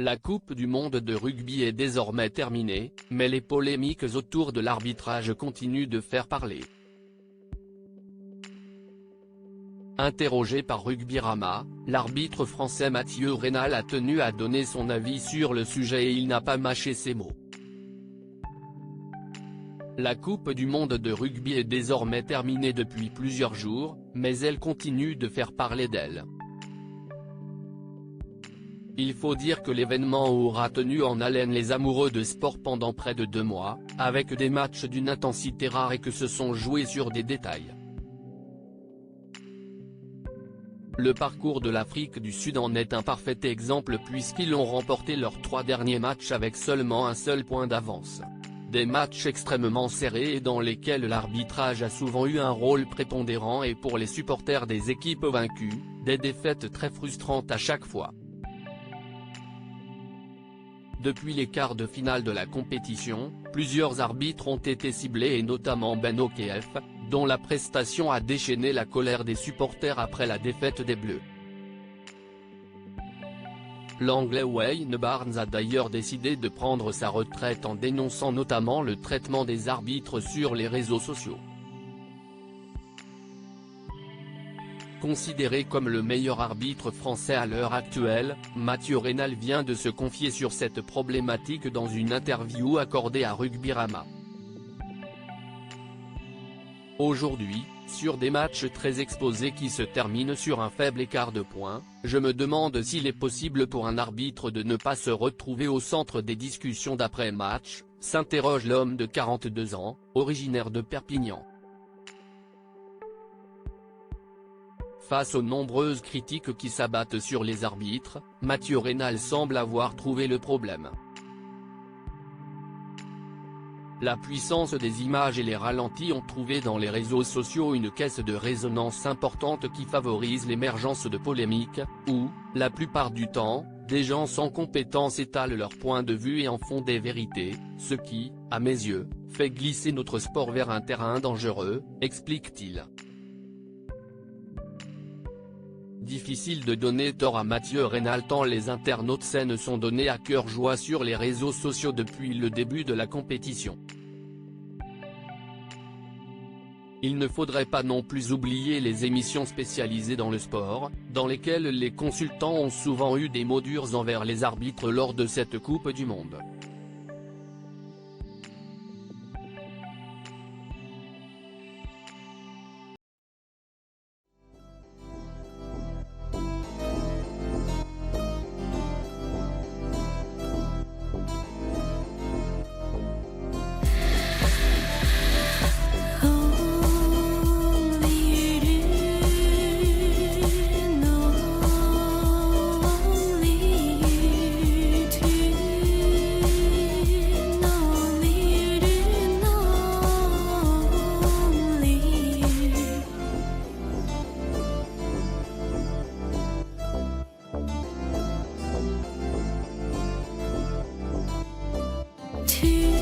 La Coupe du monde de rugby est désormais terminée, mais les polémiques autour de l'arbitrage continuent de faire parler. Interrogé par Rugbyrama, l'arbitre français Mathieu Raynal a tenu à donner son avis sur le sujet et il n'a pas mâché ses mots. La Coupe du monde de rugby est désormais terminée depuis plusieurs jours, mais elle continue de faire parler d'elle. Il faut dire que l'événement aura tenu en haleine les amoureux de sport pendant près de 2 mois, avec des matchs d'une intensité rare et que se sont joués sur des détails. Le parcours de l'Afrique du Sud en est un parfait exemple puisqu'ils ont remporté leurs 3 derniers matchs avec seulement un seul point d'avance. Des matchs extrêmement serrés et dans lesquels l'arbitrage a souvent eu un rôle prépondérant et pour les supporters des équipes vaincues, des défaites très frustrantes à chaque fois. Depuis les quarts de finale de la compétition, plusieurs arbitres ont été ciblés et notamment Ben Okef, dont la prestation a déchaîné la colère des supporters après la défaite des Bleus. L'Anglais Wayne Barnes a d'ailleurs décidé de prendre sa retraite en dénonçant notamment le traitement des arbitres sur les réseaux sociaux. Considéré comme le meilleur arbitre français à l'heure actuelle, Mathieu Raynal vient de se confier sur cette problématique dans une interview accordée à Rugbyrama. Aujourd'hui, sur des matchs très exposés qui se terminent sur un faible écart de points, je me demande s'il est possible pour un arbitre de ne pas se retrouver au centre des discussions d'après-match, s'interroge l'homme de 42 ans, originaire de Perpignan. Face aux nombreuses critiques qui s'abattent sur les arbitres, Mathieu Raynal semble avoir trouvé le problème. La puissance des images et les ralentis ont trouvé dans les réseaux sociaux une caisse de résonance importante qui favorise l'émergence de polémiques, où, la plupart du temps, des gens sans compétence étalent leur point de vue et en font des vérités, ce qui, à mes yeux, fait glisser notre sport vers un terrain dangereux, explique-t-il. Difficile de donner tort à Mathieu Raynal tant les internautes saines sont donnés à cœur joie sur les réseaux sociaux depuis le début de la compétition. Il ne faudrait pas non plus oublier les émissions spécialisées dans le sport, dans lesquelles les consultants ont souvent eu des mots durs envers les arbitres lors de cette Coupe du monde. To